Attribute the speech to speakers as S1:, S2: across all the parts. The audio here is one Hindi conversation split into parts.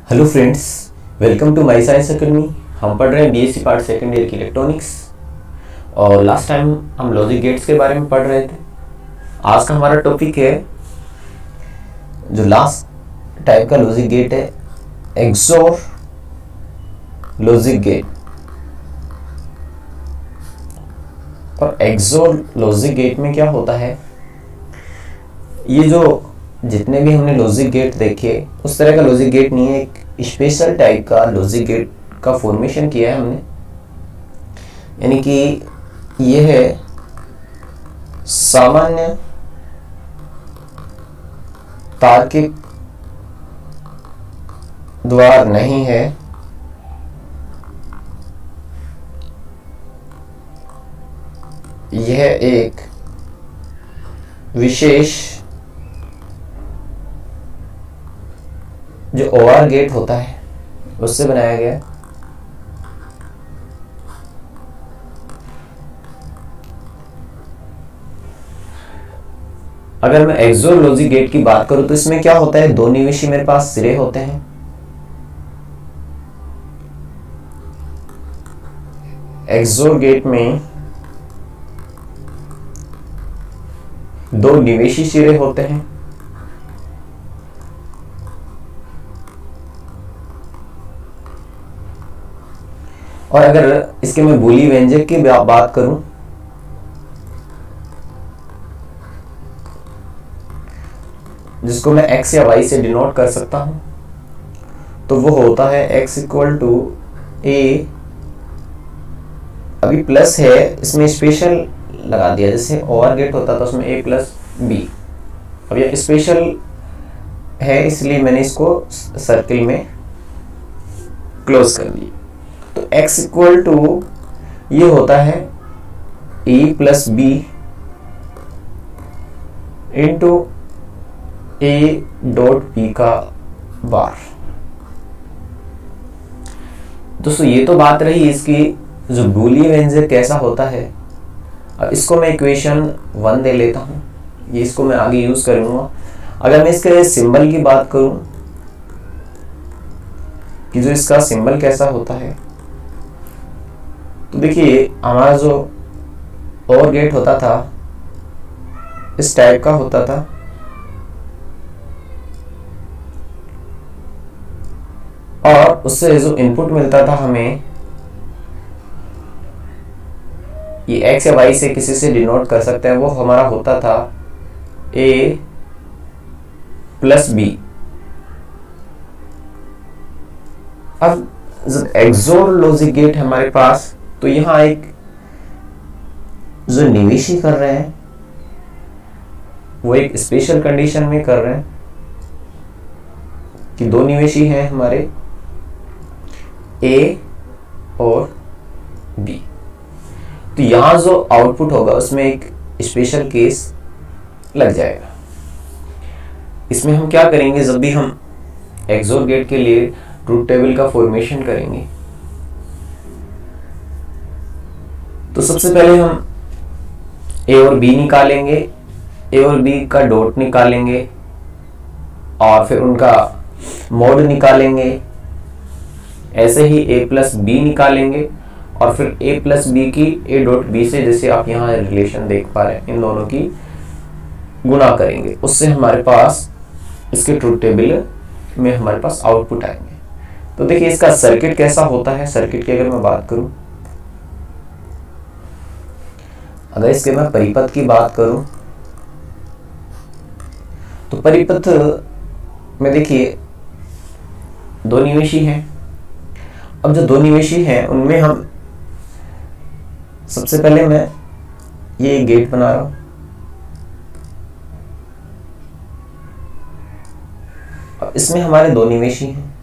S1: Hello friends, welcome to my science academy. हम पढ़ रहे हैं बीएससी पार्ट सेकेंड ईयर की इलेक्ट्रॉनिक्स और लास्ट टाइम हम लॉजिक गेट्स के बारे में पढ़ रहे थे। आज का हमारा टॉपिक है, जो लास्ट टाइप का लॉजिक गेट है, एक्सोर लॉजिक गेट। और एक्सोर लॉजिक गेट में क्या होता है, ये जो जितने भी हमने लॉजिक गेट देखे उस तरह का लॉजिक गेट नहीं है, एक स्पेशल टाइप का लॉजिक गेट का फॉर्मेशन किया है हमने। यानी कि ये है सामान्य तार्किक द्वार नहीं है, यह एक विशेष जो ओआर गेट होता है उससे बनाया गया। अगर मैं एक्सोर लॉजिक गेट की बात करूं तो इसमें क्या होता है, दो निवेशी मेरे पास सिरे होते हैं। एक्सोर गेट में दो निवेशी सिरे होते हैं और अगर इसके मैं बूली व्यंजक की बात करूं जिसको मैं x या y से डिनोट कर सकता हूं, तो वो होता है x इक्वल टू a। अभी प्लस है, इसमें स्पेशल लगा दिया, जैसे ओवर गेट होता था उसमें a प्लस बी। अब ये स्पेशल है इसलिए मैंने इसको सर्किल में क्लोज कर दिया। तो x इक्वल टू ये होता है a plus B into a dot B का बार। दोस्तों ये तो बात रही इसकी जो बूलियन व्यंजक कैसा होता है। अब इसको मैं इक्वेशन 1 दे लेता हूं, ये इसको मैं आगे यूज करूंगा। अगर मैं इसके सिंबल की बात करूं कि जो इसका सिंबल कैसा होता है, तो देखिए हमारा जो ओर गेट होता था इस टाइप का होता था और उससे जो इनपुट मिलता था हमें, ये एक्स या वाई से किसी से डिनोट कर सकते हैं, वो हमारा होता था a प्लस बी। अब जब एक्सोर लॉजिक गेट हमारे पास, तो यहां एक जो निवेशी कर रहे हैं वो एक स्पेशल कंडीशन में कर रहे हैं कि दो निवेशी हैं हमारे A और B। तो यहां जो आउटपुट होगा उसमें एक स्पेशल केस लग जाएगा। इसमें हम क्या करेंगे, जब भी हम एक्सोर गेट के लिए ट्रूथ टेबल का फॉर्मेशन करेंगे तो सबसे पहले हम A और B निकालेंगे, A और B का डॉट निकालेंगे और फिर उनका मोड निकालेंगे। ऐसे ही A प्लस बी निकालेंगे और फिर A प्लस बी की A डॉट बी से, जैसे आप यहाँ रिलेशन देख पा रहे हैं, इन दोनों की गुणा करेंगे। उससे हमारे पास इसके ट्रूथ टेबल में हमारे पास आउटपुट आएंगे। तो देखिए इसका सर्किट कैसा होता है। सर्किट की अगर मैं बात करूं, अगर इसके मैं परिपथ की बात करूं तो परिपथ में देखिए दो निवेशी हैं। अब जो दो निवेशी हैं उनमें हम सबसे पहले मैं ये गेट बना रहा हूं। अब इसमें हमारे दो निवेशी हैं,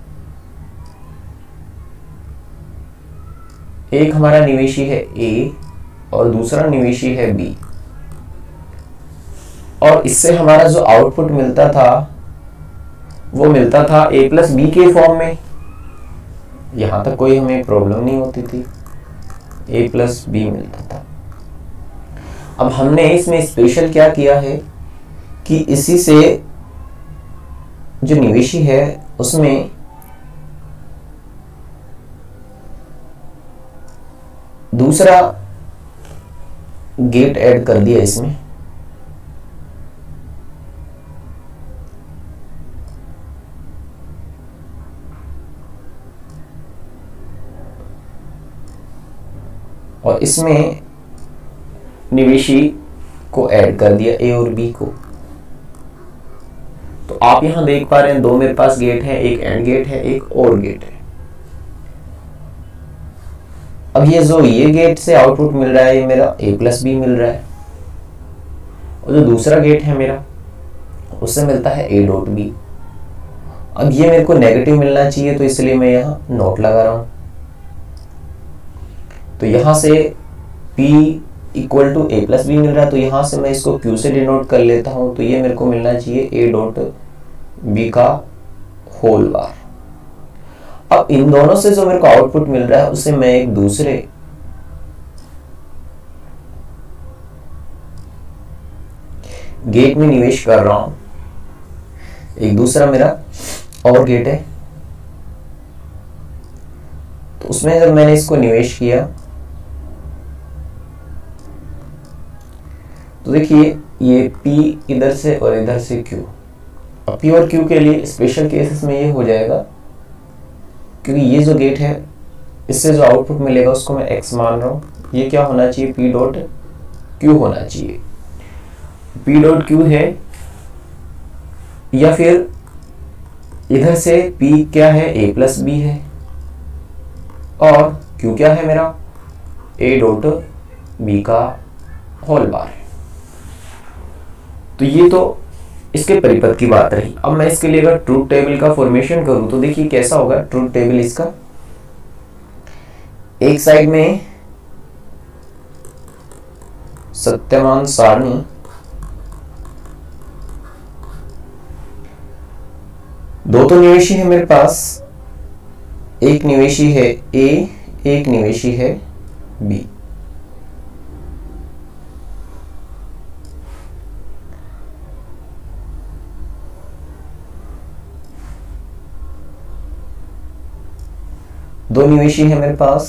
S1: एक हमारा निवेशी है A और दूसरा निवेशी है B। और इससे हमारा जो आउटपुट मिलता था वो मिलता था A प्लस बी के फॉर्म में। यहां तक कोई हमें प्रॉब्लम नहीं होती थी, A प्लस बी मिलता था। अब हमने इसमें स्पेशल क्या किया है कि इसी से जो निवेशी है उसमें दूसरा गेट ऐड कर दिया इसमें, और इसमें निवेशी को ऐड कर दिया ए और बी को। तो आप यहां देख पा रहे हैं दो मेरे पास गेट है, एक एंड गेट है, एक और गेट है। अब ये गेट से आउटपुट मिल रहा है ये मेरा a प्लस बी मिल रहा है, और जो दूसरा गेट है मेरा उससे मिलता है a डॉट बी। अब ये मेरे को नेगेटिव मिलना चाहिए, तो इसलिए मैं यहाँ नोट लगा रहा हूं। तो यहां से p equal to a plus B मिल रहा है, तो यहां से मैं इसको q से डिनोट कर लेता हूं। तो ये मेरे को मिलना चाहिए a डॉट बी का होल बार। अब इन दोनों से जो मेरे को आउटपुट मिल रहा है उसे मैं एक दूसरे गेट में निवेश कर रहा हूं। एक दूसरा मेरा और गेट है, तो उसमें जब मैंने इसको निवेश किया तो देखिए ये P इधर से और इधर से Q। अब P और Q के लिए स्पेशल केसेस में ये हो जाएगा, क्योंकि ये जो गेट है इससे जो आउटपुट मिलेगा उसको मैं x मान रहा हूं। ये क्या होना चाहिए, P डॉट Q होना चाहिए। P डॉट Q है, या फिर इधर से P क्या है, a प्लस बी है, और Q क्या है मेरा, a डॉट बी का होल बार है। तो ये तो इसके परिपथ की बात रही। अब मैं इसके लिए अगर ट्रूथ टेबल का फॉर्मेशन करूं तो देखिए कैसा होगा ट्रूथ टेबल इसका। एक साइड में सत्यमान सारणी, दो तो निवेशी है मेरे पास, एक निवेशी है A, एक निवेशी है B। दो निवेशी है मेरे पास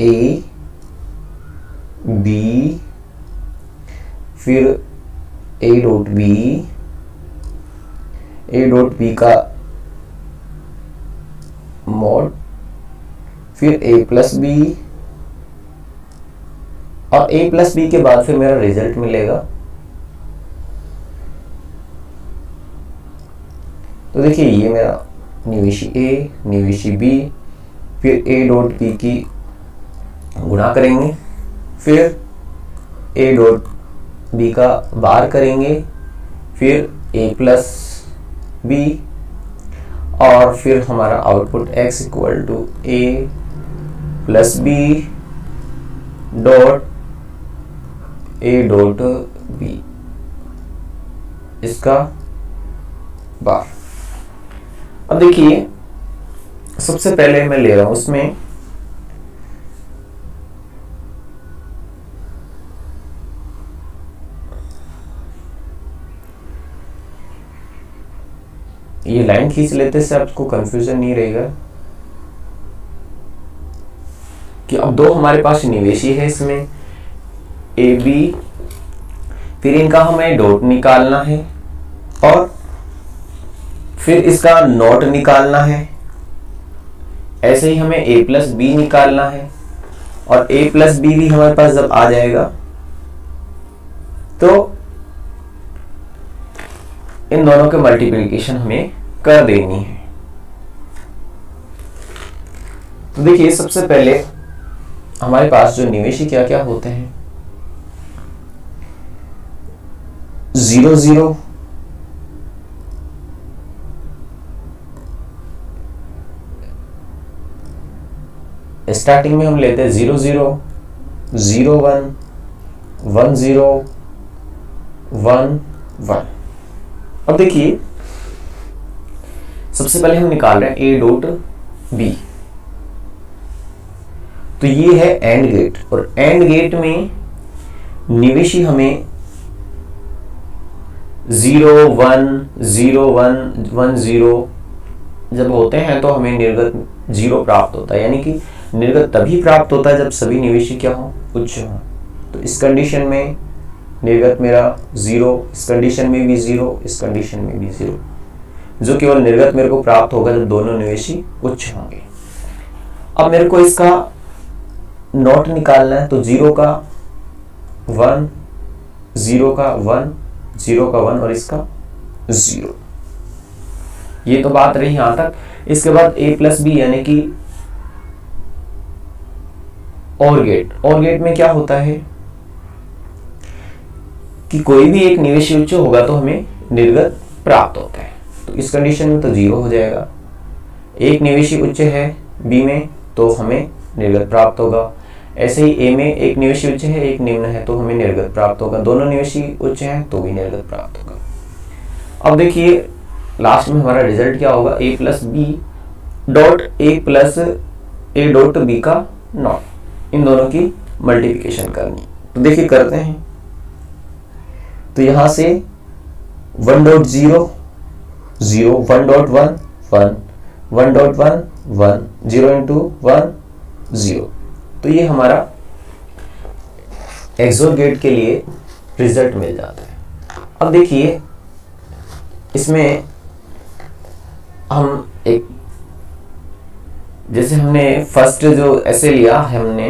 S1: A, B, फिर A dot B, A dot B का मॉड, फिर A प्लस बी, और A प्लस बी के बाद फिर मेरा रिजल्ट मिलेगा। तो देखिए ये मेरा निवेशी A, निवेशी B, फिर A डॉट बी की गुणा करेंगे, फिर A डॉट बी का बार करेंगे, फिर A प्लस बी, और फिर हमारा output x equal to A plus B dot A dot B, इसका बार। अब देखिए सबसे पहले मैं ले रहा हूं उसमें ये लाइन खींच लेते से आपको कंफ्यूजन नहीं रहेगा कि अब दो हमारे पास निवेशी है इसमें ए बी, फिर इनका हमें डॉट निकालना है और फिर इसका नॉट निकालना है। ऐसे ही हमें a प्लस बी निकालना है, और a प्लस बी भी हमारे पास जब आ जाएगा तो इन दोनों के मल्टीप्लिकेशन हमें कर देनी है। तो देखिए सबसे पहले हमारे पास जो निवेशी क्या क्या होते हैं, 0 0, स्टार्टिंग में हम लेते हैं 0 0, 0 1, 1 0, 1 1। अब देखिए सबसे पहले हम निकाल रहे हैं A डॉट बी। तो ये है एंड गेट, और एंड गेट में निवेशी हमें 0 1 0 1 1 0 जब होते हैं तो हमें निर्गत 0 प्राप्त होता है, यानी कि निर्गत तभी प्राप्त होता है जब सभी निवेशी क्या हो, उच्च हो। तो इस कंडीशन में निर्गत मेरा 0, इस कंडीशन में भी 0, इस कंडीशन में भी 0, जो केवल निर्गत मेरे को प्राप्त होगा जब दोनों निवेशी उच्च होंगे। अब मेरे को इसका नॉट निकालना है, तो 0 का 1, 0 का 1, 0 का 1 और इसका 0। ये तो बात रही यहां तक। इसके बाद a प्लस बी यानी कि और गेट में क्या होता है कि कोई भी एक निवेशी उच्च होगा तो हमें निर्गत प्राप्त होता है। तो इस कंडीशन में तो 0 हो जाएगा। एक निवेशी उच्च है बी में तो हमें निर्गत प्राप्त होगा। ऐसे ही ए में एक निवेशी उच्च है, एक निम्न है, तो हमें निर्गत प्राप्त होगा। दोनों निवेशी उच्च हैं तो भी निर्गत प्राप्त होगा। अब देखिए लास्ट में हमारा रिजल्ट क्या होगा, a plus B dot A plus A dot B का नॉट, इन दोनों की मल्टीप्लिकेशन करनी। तो देखिए करते हैं। तो यहां से 1.0 0, 1.1 1, 1.1 1, 0 into 1 0। तो ये हमारा एक्सोर गेट के लिए रिजल्ट मिल जाता है। अब देखिए इसमें हम एक, जैसे हमने फर्स्ट जो ऐसे लिया हमने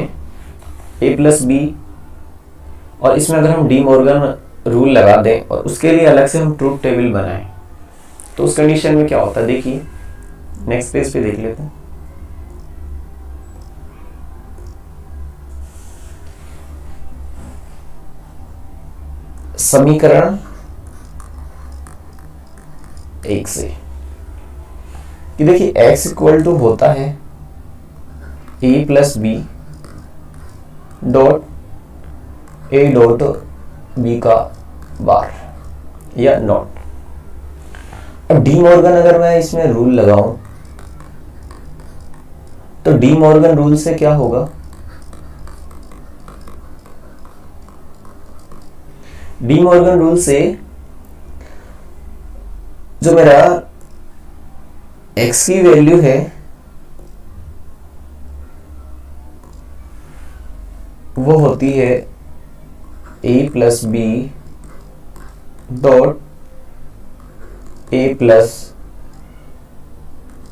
S1: a प्लस बी, और इसमें अगर हम डी मॉर्गन रूल लगा दें और उसके लिए अलग से हम ट्रूथ टेबल बनाएं तो उस कंडीशन में क्या होता है, देखिए नेक्स्ट पेज पे देख लेते हैं। समीकरण 1 से कि देखिए x इक्वल टू होता है a plus B dot A dot B का बार या नॉट। अब डी मॉर्गन अगर मैं इसमें रूल लगाऊं तो डी मॉर्गन रूल से क्या होगा, डी मॉर्गन रूल से जो मेरा x की वैल्यू है वो होती है a plus B dot A plus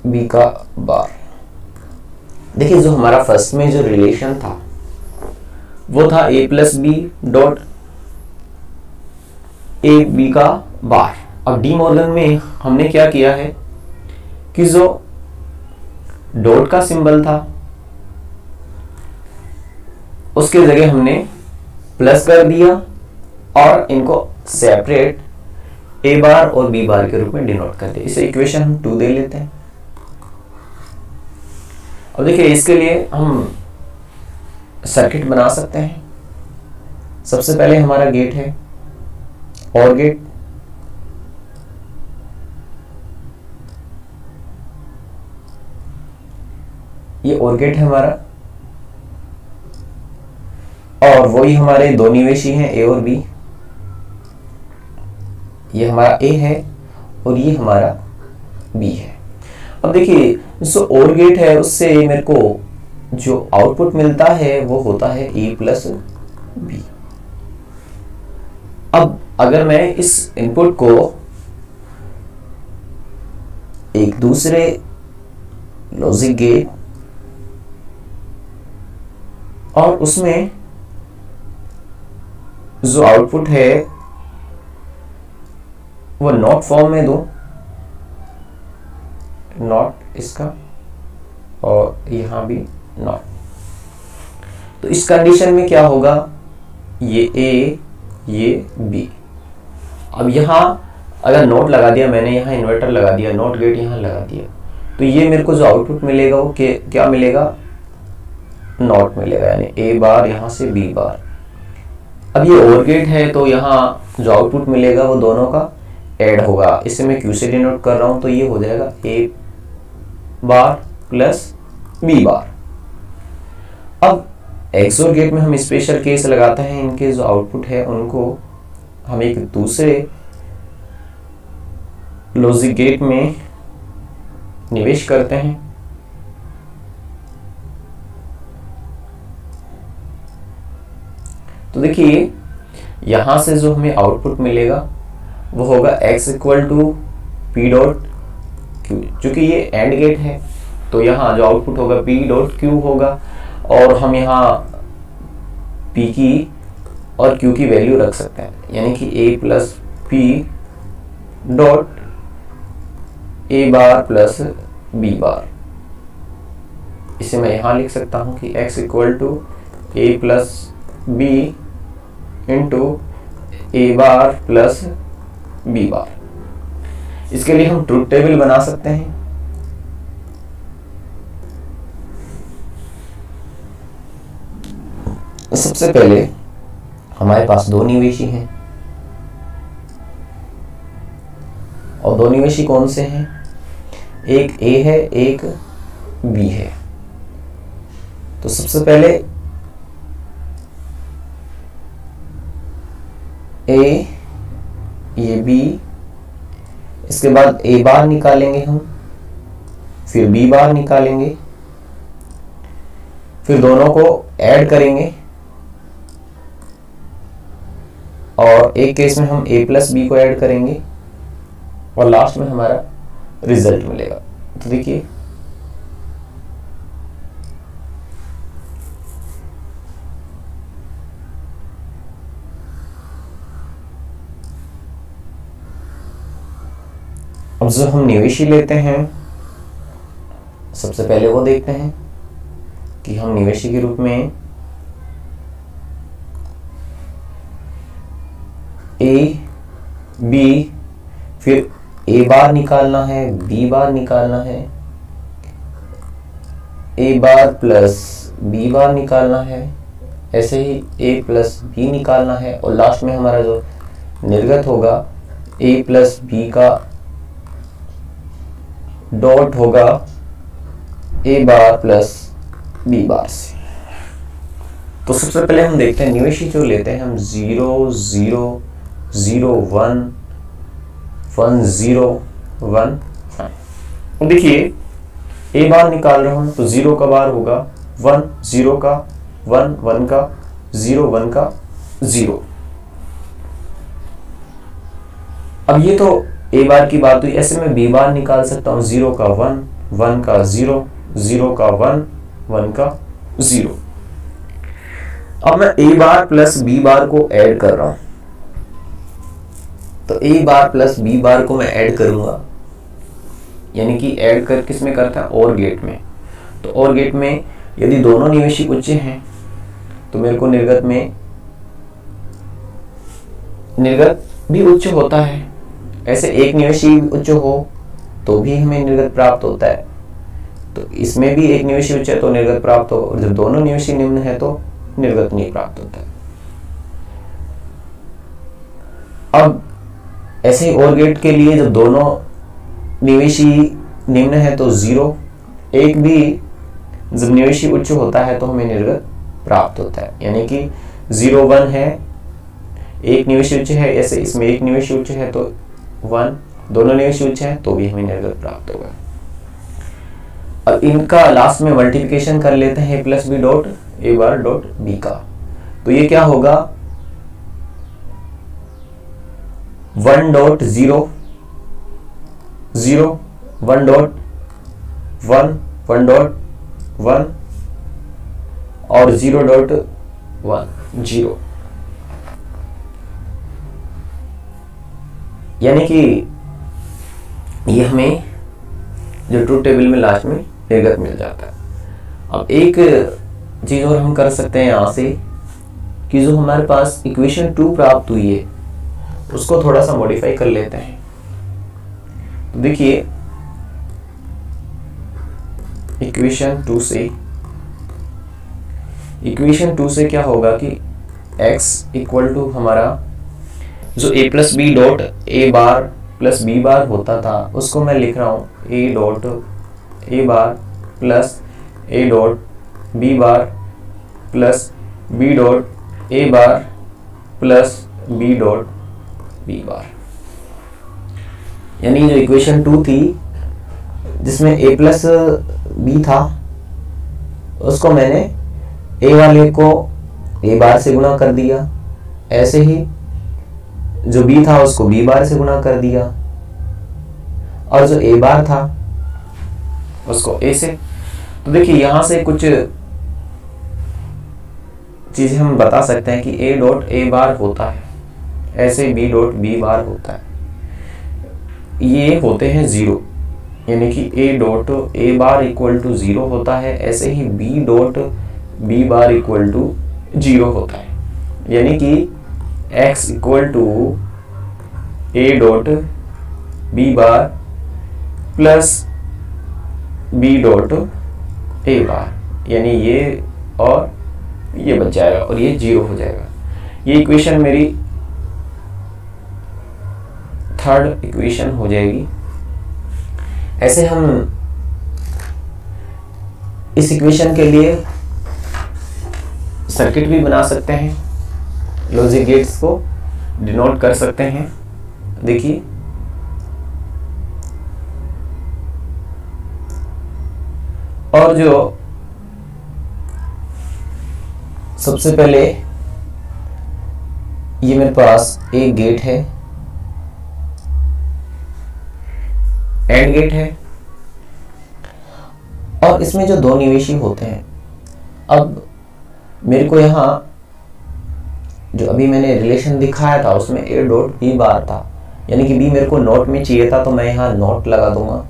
S1: B का बार। देखिए जो हमारा फर्स्ट में जो रिलेशन था वो था a plus B dot A B का बार। अब डी मॉर्गन में हमने क्या किया है कि जो डॉट का सिंबल था उसके जगह हमने प्लस कर दिया और इनको सेपरेट ए बार और बी बार के रूप में डिनोट कर दिया। इसे इक्वेशन हम 2 दे लेते हैं। अब देखिए इसके लिए हम सर्किट बना सकते हैं। सबसे पहले हमारा गेट है और गेट, ये और गेट है हमारा, और वही हमारे दो निवेशी हैं ए और बी। ये हमारा ए है और ये हमारा बी है। अब देखिए जो और गेट है उससे मेरे को जो आउटपुट मिलता है वो होता है ए प्लस बी। अब अगर मैं इस इनपुट को एक दूसरे लॉजिक गेट और उसमें जो आउटपुट है वो नॉट फॉर्म में दूं, नॉट इसका और यहां भी नॉट, तो इस कंडीशन में क्या होगा, ये ए ये बी। अब यहां अगर नोट लगा दिया मैंने, यहां इन्वर्टर लगा दिया, नॉट गेट यहां लगा दिया, तो ये मेरे को जो आउटपुट मिलेगा वो क्या मिलेगा, नॉट मिलेगा, यानी ए बार यहां से बी बार। अब ये और गेट है तो यहां जो आउटपुट मिलेगा वो दोनों का ऐड होगा। इसे मैं क्यू से डिनोट कर रहा हूं तो ये हो जाएगा ए बार प्लस बी बार। अब एक्सोर गेट में हम स्पेशल केस लगाते हैं, इनके जो आउटपुट है उनको हम एक दूसरे लॉजिक गेट में निवेश करते हैं तो देखिए यहां से जो हमें आउटपुट मिलेगा वो होगा x equal to P dot Q. चूंकि ये एंड गेट है तो यहाँ जो आउटपुट होगा पी डॉट क्यू होगा, और हम यहाँ p की और q की वैल्यू रख सकते हैं, यानी कि a plus P dot a bar plus b bar. इसे मैं यहाँ लिख सकता हूँ कि x equal to a plus B into a bar plus b bar. इसके लिए हम ट्रुथ टेबल बना सकते हैं। सबसे पहले हमारे पास दो निवेशी हैं, और दो निवेशी कौन से हैं? एक a है, एक b है। तो सबसे पहले a, ये b, इसके बाद a बार निकालेंगे हम, फिर b बार निकालेंगे, फिर दोनों को ऐड करेंगे, और एक केस में हम a प्लस बी को ऐड करेंगे, और लास्ट में हमारा रिजल्ट मिलेगा। तो देखिए अब जो हम निवेशी लेते हैं, सबसे पहले वो देखते हैं कि हम निवेशी के रूप में a, b, फिर a बार निकालना है, b बार निकालना है, a बार प्लस b बार निकालना है, ऐसे ही a प्लस b निकालना है, और लास्ट में हमारा जो निर्गत होगा a प्लस b का डॉट होगा a बार प्लस b बार से। तो सबसे पहले हम देखते हैं निवेशी जो लेते हैं हम 0 0 0 1 1 0 1 5। देखिए a बार निकाल रहा हूं तो 0 का बार होगा 1 0 का 1 1 का 0 1 का 0। अब ये तो a बार की बात हुई, ऐसे में b बार निकाल सकता हूं 0 का 1 1 का 0 0 का 1 1 का 0। अब मैं a बार प्लस b बार को ऐड कर रहा हूं, तो a बार प्लस b बार को मैं ऐड करूंगा, यानी कि ऐड कर किस में करता है? और गेट में। तो और गेट में यदि दोनों निवेशी उच्च हैं तो मेरे को निर्गत में निर्गत भी उच्च होता है। ऐसे एक निवेशी उच्च हो तो भी हमें निर्गत प्राप्त होता है, तो इसमें भी एक निवेशी उच्च है तो निर्गत प्राप्त होगा, और जब दोनों निवेशी निम्न है तो निर्गत नहीं प्राप्त होता है। अब ऐसे ही और गेट के लिए जब दोनों निवेशी निम्न है तो 0, एक भी जब निवेशी उच्च होता है तो हमें निर्गत प्राप्त होता है, यानी कि 0 1 है, एक निवेशी उच्च है, ऐसे इसमें एक निवेशी उच्च है तो 1, दोनों निवेशी उच्च है तो भी हमें निर्गत प्राप्त होगा। अब इनका लास्ट में मल्टीप्लिकेशन कर लेते हैं a plus B dot a bar dot b का, तो ये क्या होगा 1 डॉट 0 0 1 डॉट 1 1 डॉट 1 और 0 डॉट 1 0, यानी कि ये हमें जो ट्रूथ टेबल में लास्ट में निर्गत मिल जाता है। अब एक चीज और हम कर सकते हैं यहां से कि जो हमारे पास इक्वेशन 2 प्राप्त हुई है उसको थोड़ा सा मॉडिफाई कर लेते हैं। तो देखिए इक्वेशन 2 से क्या होगा कि x इक्वल टू हमारा जो a plus B dot a bar plus b bar होता था उसको मैं लिख रहा हूं a dot a bar plus a dot b bar plus b dot a bar plus b dot b bar. यानी जो इक्वेशन 2 थी जिसमें a प्लस b था उसको मैंने a वाले को ए बार से गुणा कर दिया, ऐसे ही जो बी था उसको बी बार से गुणा कर दिया, और जो ए बार था उसको ए से। तो देखिए यहां से कुछ चीजें हम बता सकते हैं कि ए डॉट ए बार होता है, ऐसे बी डॉट बी बार होता है, ये होते हैं जीरो, यानी कि A dot A bar equal to zero होता है, ऐसे ही B dot B bar equal to zero होता है, यानी कि x equal to A dot B bar plus B dot A bar, यानी ये और ये बच जाएगा और ये जीरो हो जाएगा। ये इक्वेशन मेरी थर्ड इक्वेशन हो जाएगी। ऐसे हम इस इक्वेशन के लिए सर्किट भी बना सकते हैं, लॉजिक गेट्स को डिनोट कर सकते हैं। देखिए और जो सबसे पहले ये मेरे पास एक गेट है, एंड गेट है, और इसमें जो दो निवेशी होते हैं, अब मेरे को यहां जो अभी मैंने रिलेशन दिखाया था उसमें ए डॉट बी बार था, यानी कि बी मेरे को नोट में चाहिए था, तो मैं यहां नोट लगा दूंगा।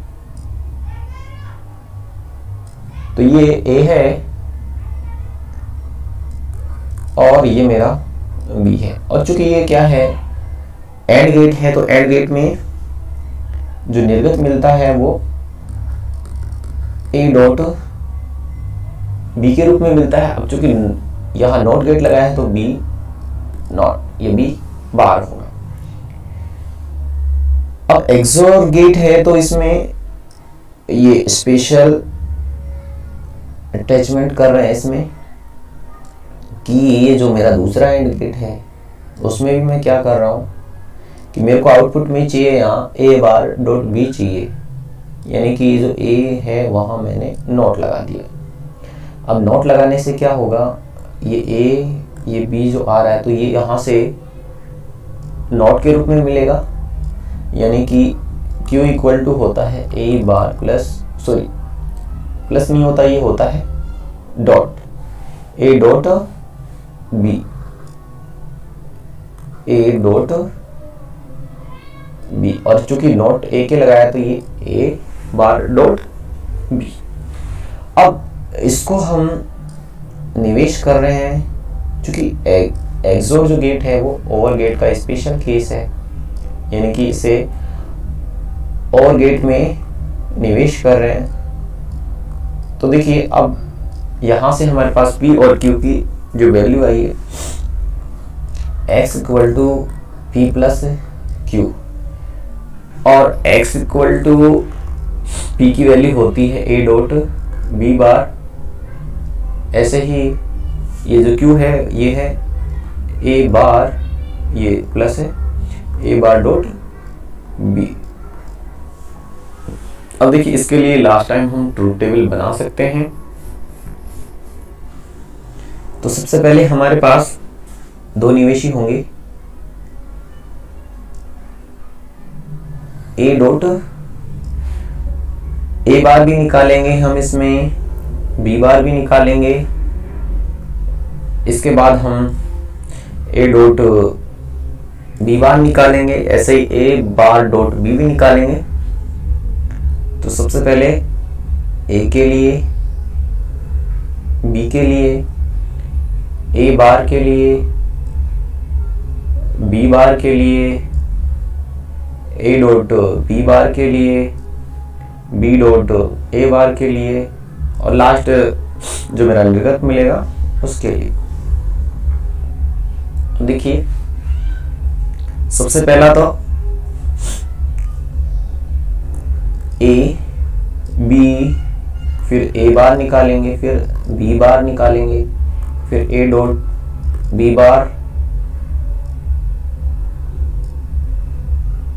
S1: तो ये ए है और ये मेरा बी है, और चूंकि ये क्या है एंड गेट है, तो एंड गेट में जो निर्गत मिलता है वो ए डॉट बी के रूप में मिलता है। अब चूंकि यहां नॉट गेट लगा है तो बी नॉट, ये बी बार होगा। अब एक्सोर गेट है तो इसमें ये स्पेशल अटैचमेंट कर रहे हैं इसमें कि ये जो मेरा दूसरा एंड गेट है उसमें भी मैं क्या कर रहा हूं कि मेरे को आउटपुट में चाहिए यहाँ ए बार डॉट बी चाहिए, यानी कि जो ए है वहां मैंने नॉट लगा दिया। अब नॉट लगाने से क्या होगा, ये ए ये बी जो आ रहा है तो ये यहां से नॉट के रूप में मिलेगा, यानी कि Q इक्वल टू होता है A bar plus, sorry plus नहीं होता, ये होता है dot A dot B, A dot B, और चूंकि नॉट ए के लगाया तो ये ए बार डॉट बी। अब इसको हम निवेश कर रहे हैं, चूंकि एक्सोर जो गेट है वो ओवर गेट का स्पेशल केस है, यानी कि इसे ओवर गेट में निवेश कर रहे हैं। तो देखिए अब यहां से हमारे पास P और Q की जो वैल्यू आई है x equal to P plus Q, और x इक्वल टू P की वैल्यू होती है a डॉट बी बार, ऐसे ही ये जो Q है ये है a बार, ये प्लस है a बार डॉट b। अब देखिए इसके लिए लास्ट टाइम हम ट्रूथ टेबल बना सकते हैं। तो सबसे पहले हमारे पास दो निवेशी होंगे, ए डॉट ए बार भी निकालेंगे हम, इसमें बी बार भी निकालेंगे, इसके बाद हम ए डॉट बी बार निकालेंगे, ऐसे ही ए बार डॉट बी भी निकालेंगे। तो सबसे पहले ए के लिए, बी के लिए, ए बार के लिए, बी बार के लिए, ए डॉट बी बार के लिए, बी डॉट ए बार के लिए, और लास्ट जो मेरा निर्गत मिलेगा उसके लिए। देखिए सबसे पहला तो ए बी, फिर ए बार निकालेंगे, फिर बी बार निकालेंगे, फिर A dot B bar,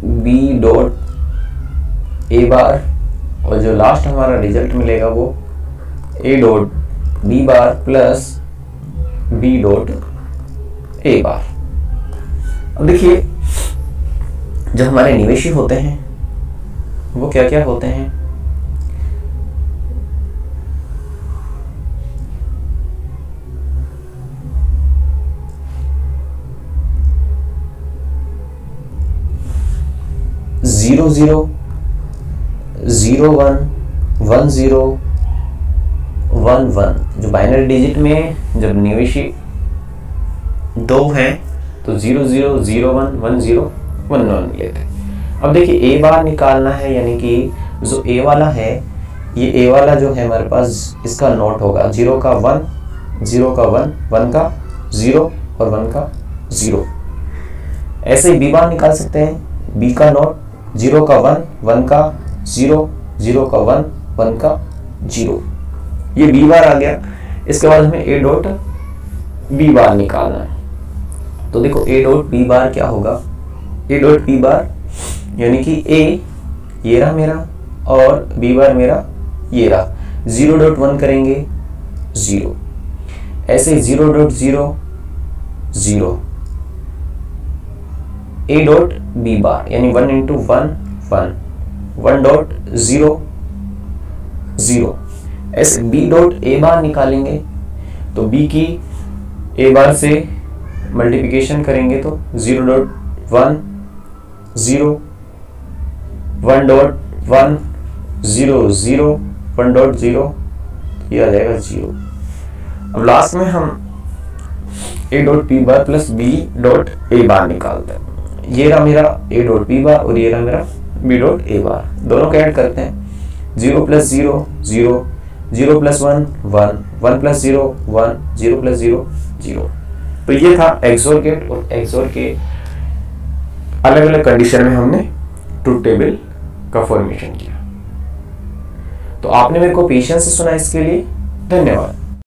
S1: B dot A bar, और जो लास्ट हमारा रिजल्ट मिलेगा वो A dot B bar plus B dot A bar. अब देखिए जो हमारे निवेशी होते हैं वो क्या क्या होते हैं, zero zero, zero one, one zero, one one. जो बाइनरी डिजिट में जब निवेशी दो हैं तो zero zero, zero one, one zero, one one लेते हैं। अब देखिए ए बार निकालना है, यानी कि जो ए वाला है, ये ए वाला जो है हमारे पास इसका नोट होगा जीरो का वन, जीरो का वन, वन का जीरो और वन का जीरो। ऐसे ही बी बार निकाल सकते हैं, बी का नोट जीरो का वन, वन का जीरो, जीरो का वन, वन का जीरो। ये बी बार आ गया। इसके बाद हमें ए डॉट बी बार निकालना है। तो देखो ए डॉट बी बार क्या होगा, ए डॉट बी बार यानी कि ए ये रहा मेरा और बी बार मेरा ये रहा। जीरो डॉट वन करेंगे जीरो, ऐसे zero dot zero zero, A dot B bar यानी one into one one, one dot zero zero. ऐसे बी डॉट ए बार निकालेंगे तो बी की ए बार से मल्टीप्लिकेशन करेंगे तो zero dot one zero, one dot one zero zero, one dot zero, ये आ जाएगा जीरो। अब लास्ट में हम A dot B bar plus B dot A bar निकालते हैं। ये रहा मेरा ए डॉट बी बार और ये रहा मेरा बी डॉट ए बार, दोनों को ऐड करते हैं। Zero plus zero zero, zero plus one one, one plus zero one, zero plus zero zero. तो ये था एक्सोर गेट, और एक्सोर के अलग अलग कंडीशन में हमने ट्रुथ टेबल का फॉर्मेशन किया। तो आपने मेरे को पेशेंस से सुना, इसके लिए धन्यवाद।